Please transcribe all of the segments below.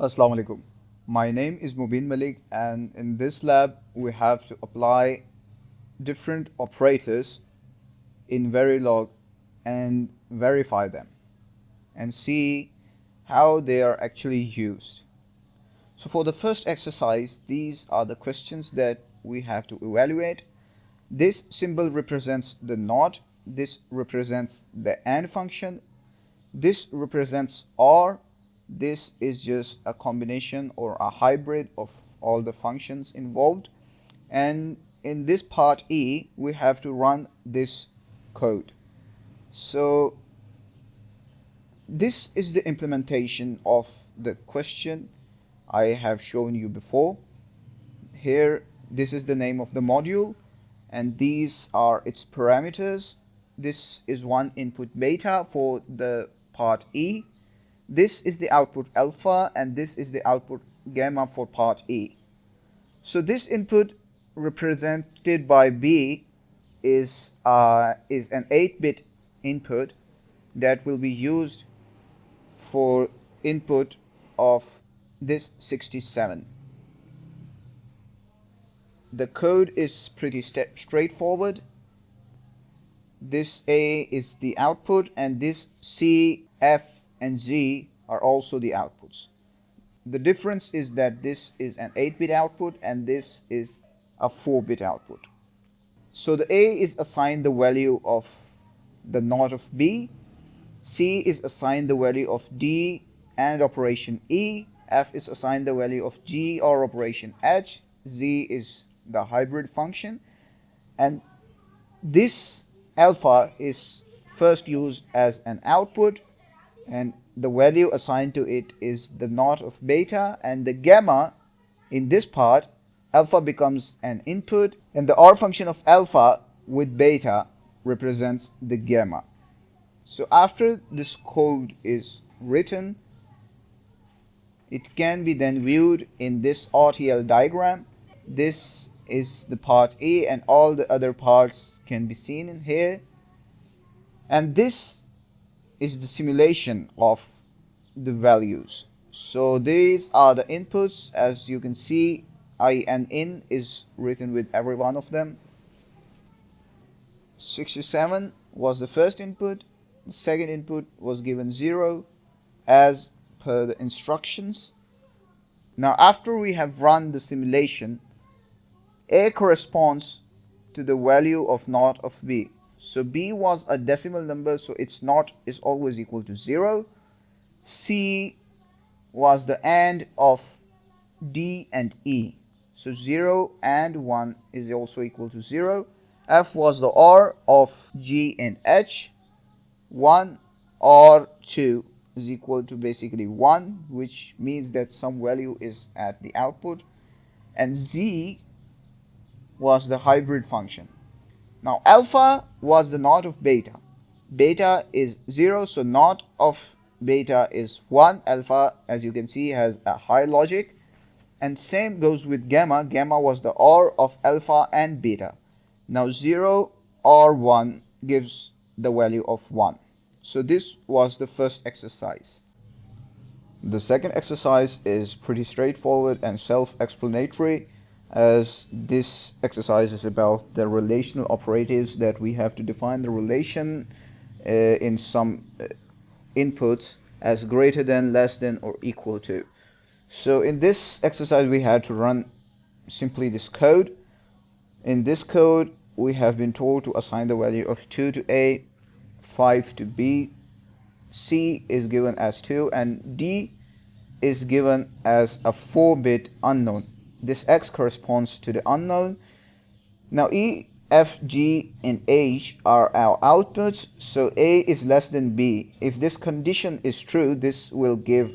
Assalamu alaikum. My name is Mubin Malik, and in this lab we have to apply different operators in Verilog and verify them and see how they are actually used. So for the first exercise, these are the questions that we have to evaluate. This symbol represents the NOT, this represents the AND function, this represents OR, this is just a combination or a hybrid of all the functions involved, and in this part E we have to run this code. So this is the implementation of the question I have shown you before. Here this is the name of the module and these are its parameters. This is one input beta for the part E. This is the output alpha and this is the output gamma for part E. So this input represented by B is an 8-bit input that will be used for input of this 67. The code is pretty straightforward. This A is the output and this C, F and Z are also the outputs. The difference is that this is an 8-bit output and this is a 4-bit output. So the A is assigned the value of the NOT of B, C is assigned the value of D and operation E, F is assigned the value of G or operation H, Z is the hybrid function, and this alpha is first used as an output and the value assigned to it is the NOT of beta, and the gamma in this part, alpha becomes an input and the OR function of alpha with beta represents the gamma. So after this code is written, it can be then viewed in this RTL diagram. This is the part A and all the other parts can be seen in here, and this is the simulation of the values. So these are the inputs. As you can see, I and in is written with every one of them. 67 was the first input, the second input was given 0 as per the instructions. Now after we have run the simulation, A corresponds to the value of NOT of B. So B was a decimal number, so its NOT is always equal to 0. C was the AND of D and E. So 0 and 1 is also equal to 0. F was the OR of G and H. 1 or 2 is equal to basically 1, which means that some value is at the output. And Z was the hybrid function. Now alpha was the NOT of beta. Beta is 0, so NOT of beta is 1. Alpha, as you can see, has a high logic. And same goes with gamma. Gamma was the OR of alpha and beta. Now 0 or 1 gives the value of 1. So this was the first exercise. The second exercise is pretty straightforward and self-explanatory, as this exercise is about the relational operatives that we have to define the relation in some inputs as greater than, less than, or equal to. So in this exercise we had to run simply this code. In this code we have been told to assign the value of 2 to A, 5 to B, C is given as 2, and D is given as a 4-bit unknown. This X corresponds to the unknown. Now E, F, G, and H are our outputs, so A is less than B. If this condition is true, this will give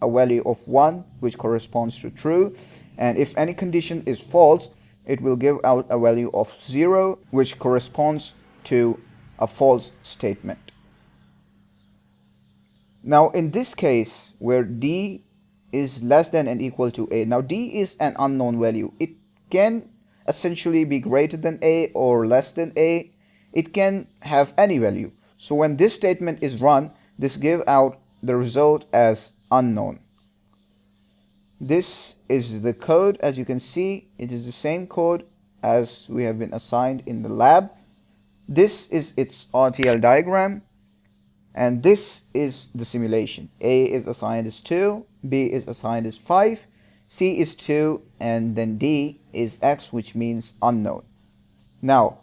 a value of 1, which corresponds to true. And if any condition is false, it will give out a value of 0, which corresponds to a false statement. Now in this case, where D is less than and equal to A. Now D is an unknown value. It can essentially be greater than A or less than A. It can have any value. So when this statement is run, this gives out the result as unknown. This is the code. As you can see, it is the same code as we have been assigned in the lab. This is its RTL diagram, and this is the simulation. A is assigned as 2, B is assigned as 5, C is 2, and then D is X, which means unknown. Now,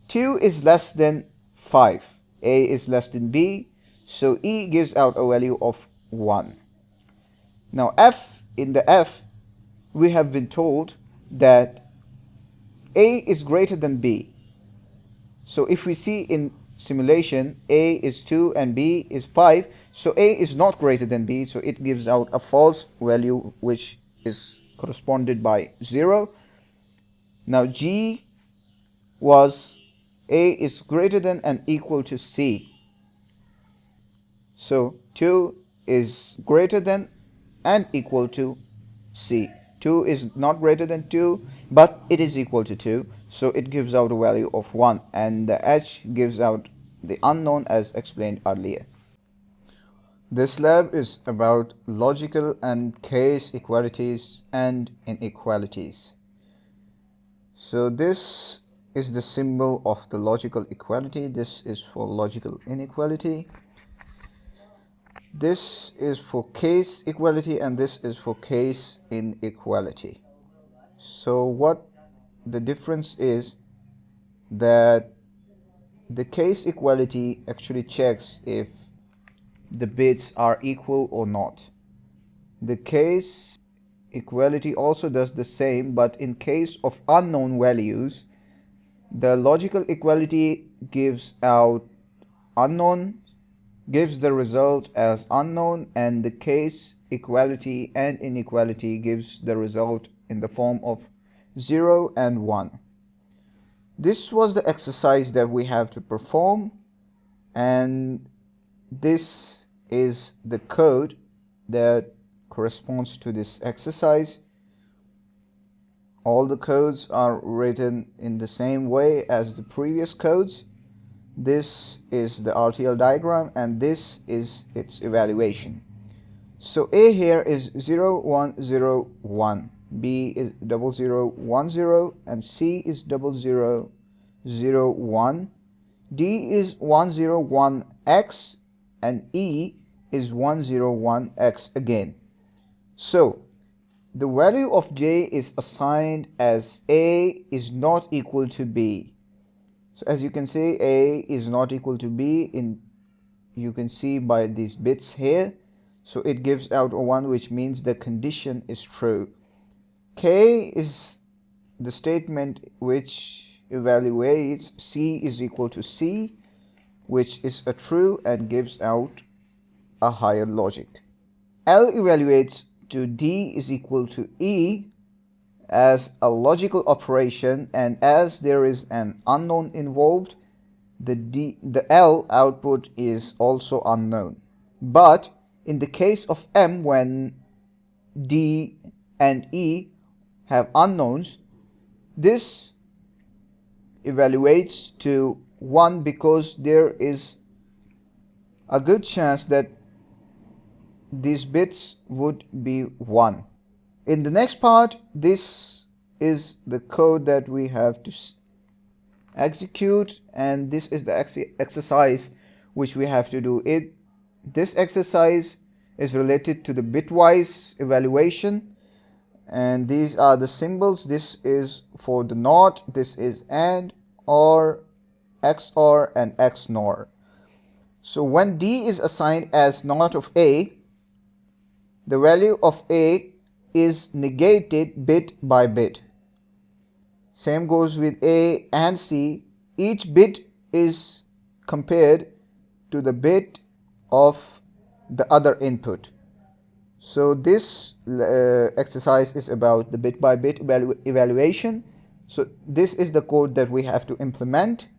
2 is less than 5, A is less than B, so E gives out a value of 1. Now in the F, we have been told that A is greater than B. So if we see in simulation A is 2 and B is 5, so A is not greater than B, so it gives out a false value which is corresponded by 0. Now G was A is greater than and equal to C. So 2 is greater than and equal to C. 2 is not greater than 2, but it is equal to 2, so it gives out a value of 1, and the H gives out the unknown as explained earlier. This lab is about logical and case equalities and inequalities. So this is the symbol of the logical equality. This is for logical inequality. This is for case equality, and this is for case inequality. So what the difference is that the case equality actually checks if the bits are equal or not. The case equality also does the same, but in case of unknown values, the logical equality gives out unknown, gives the result as unknown, and the case equality and inequality gives the result in the form of 0 and 1. This was the exercise that we have to perform, and this is the code that corresponds to this exercise. All the codes are written in the same way as the previous codes. This is the RTL diagram, and this is its evaluation. So A here is 0, 1, 0, 1. B is 0, 0, 1, 0, and C is 0, 0, 0, 1. D is 1, 0, 1, X, and E is 1, 0, 1, X again. So the value of J is assigned as A is not equal to B. So as you can see, A is not equal to B, you can see by these bits here. So it gives out a 1, which means the condition is true. K is the statement which evaluates C is equal to C, which is a true and gives out a higher logic. L evaluates to D is equal to E as a logical operation, and as there is an unknown involved, the L output is also unknown. But in the case of M, when D and E have unknowns, this evaluates to 1 because there is a good chance that these bits would be 1. In the next part, this is the code that we have to execute, and this is the exercise which we have to do. This exercise is related to the bitwise evaluation, and these are the symbols. This is for the NOT, this is AND, OR, XOR, and XNOR. So when D is assigned as NOT of A, the value of A is negated bit by bit. Same goes with A and C. Each bit is compared to the bit of the other input. So this exercise is about the bit by bit evaluation. So this is the code that we have to implement,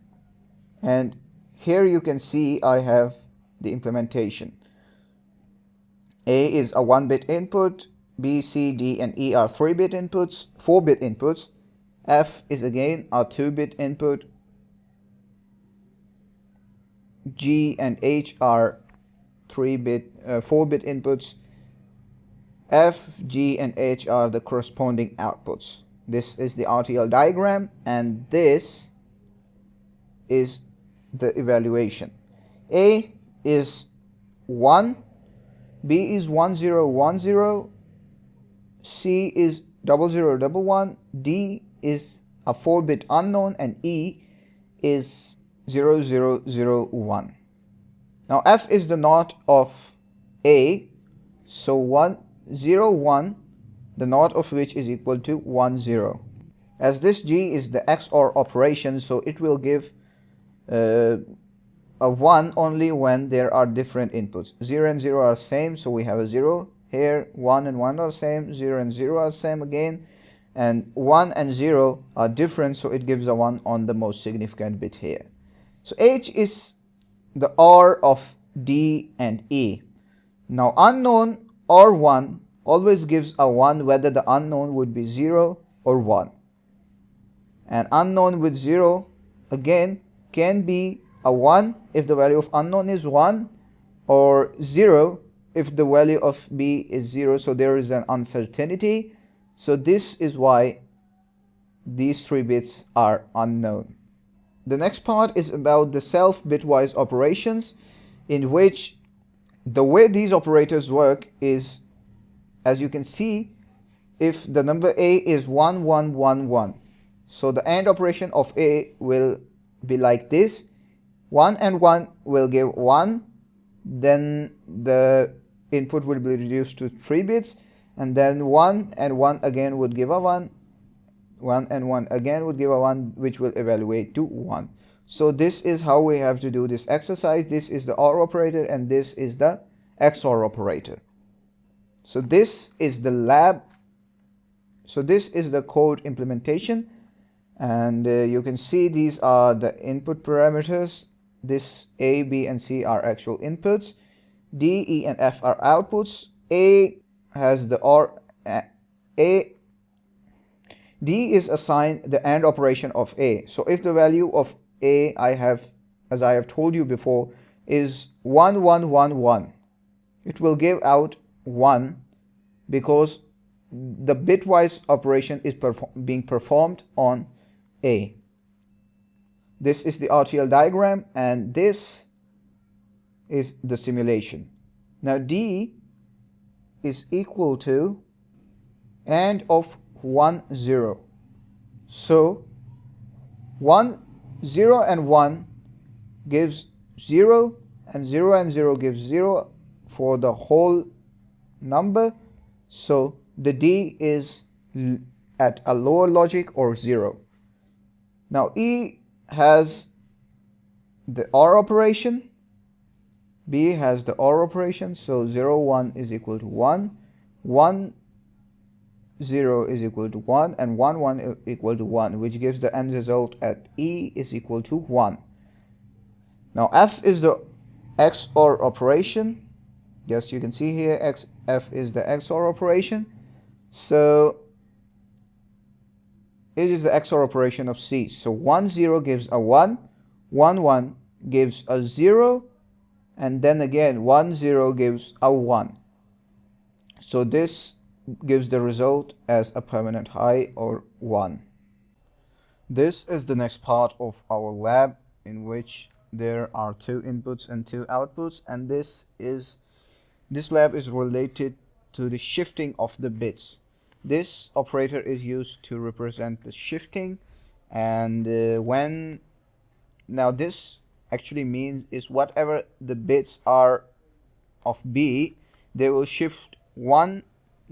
and here you can see I have the implementation. A is a 1-bit input, B, C, D, and E are 3-bit inputs, 4-bit inputs. F is again a 2-bit input. G and H are 4-bit inputs. F, G, and H are the corresponding outputs. This is the RTL diagram, and this is the evaluation. A is 1, B is 1010, C is 0011, D is a 4-bit unknown, and E is 0001. Now F is the NOT of A, so 101, the NOT of which is equal to 10. As this G is the XOR operation, so it will give a 1 only when there are different inputs. 0 and 0 are same, so we have a 0 here. 1 and 1 are same, 0 and 0 are same again, and 1 and 0 are different, so it gives a 1 on the most significant bit here. So H is the OR of D and E. Now unknown or 1 always gives a 1 whether the unknown would be 0 or 1. And unknown with 0 again can be a 1 if the value of unknown is 1, or 0 if the value of B is 0, so there is an uncertainty. So this is why these 3 bits are unknown. The next part is about the self-bitwise operations, in which the way these operators work is, as you can see, if the number A is 1111, so the AND operation of A will be like this. 1 and 1 will give 1, then the input will be reduced to 3 bits, and then 1 and 1 again would give a 1, 1 and 1 again would give a 1, which will evaluate to 1. So this is how we have to do this exercise. This is the OR operator and this is the XOR operator. So this is the lab. So this is the code implementation, and you can see these are the input parameters. This A, B, and C are actual inputs. D, E, and F are outputs. A has the OR. D is assigned the AND operation of A. So if the value of A, as I have told you before, is 1111, it will give out 1 because the bitwise operation is being performed on A. This is the RTL diagram, and this is the simulation. Now D is equal to AND of 1 0. So 1 0 and 1 gives 0, and 0 and 0 gives 0 for the whole number. So the D is at a lower logic, or 0. Now E has the OR operation, B has the OR operation, so 0 1 is equal to 1, 1 0 is equal to 1, and 1 1 is equal to 1, which gives the end result at E is equal to 1. Now F is the XOR operation. Yes, you can see here F is the XOR operation. So it is the XOR operation of C. So 1 0 gives a 1, 1 1 gives a 0, and then again 1 0 gives a 1. So this gives the result as a permanent high, or 1. This is the next part of our lab, in which there are 2 inputs and 2 outputs, and this lab is related to the shifting of the bits. This operator is used to represent the shifting, and now this actually means is whatever the bits are of B, they will shift 1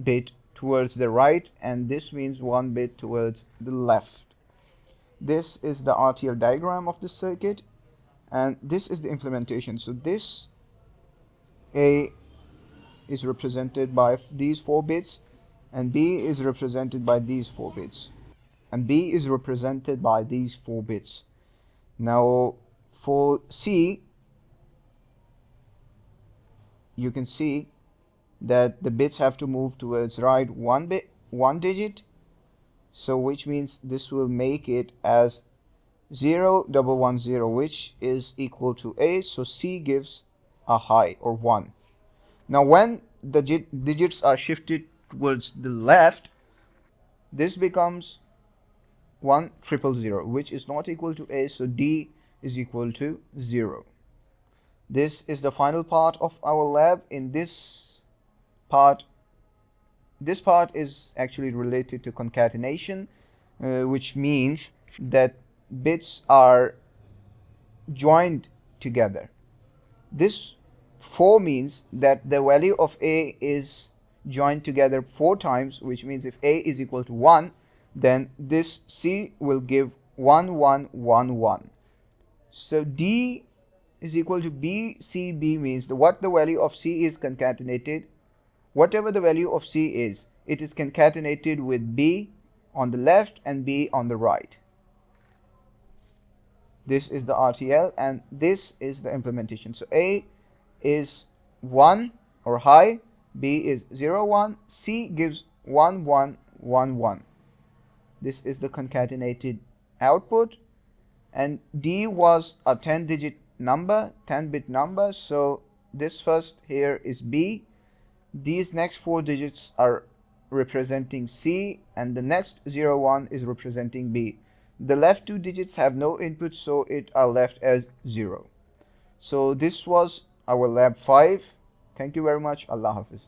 bit towards the right, and this means 1 bit towards the left. This is the RTL diagram of the circuit, and this is the implementation. So this A is represented by these 4 bits, and B is represented by these 4 bits, and B is represented by these 4 bits. Now for C, you can see that the bits have to move towards right 1 digit, so which means this will make it as 0110, which is equal to A, so C gives a high, or 1. Now when the digits are shifted towards the left, this becomes 1000, which is not equal to A, so D is equal to 0. This is the final part of our lab. In this part is actually related to concatenation, which means that bits are joined together. This 4 means that the value of A is joined together 4 times, which means if A is equal to 1, then this C will give 1 1 1 1. So D is equal to B. C B means what the value of C is concatenated, whatever the value of C is, it is concatenated with B on the left and B on the right. This is the RTL and this is the implementation. So A is 1 or high, B is 0 1, C gives 1 1 1 1. This is the concatenated output, and D was a 10-digit number, 10-bit number, so this first here is B. These next 4 digits are representing C, and the next 0 1 is representing B. The left 2 digits have no input, so it are left as 0. So this was our lab 5. Thank you very much. Allah Hafiz.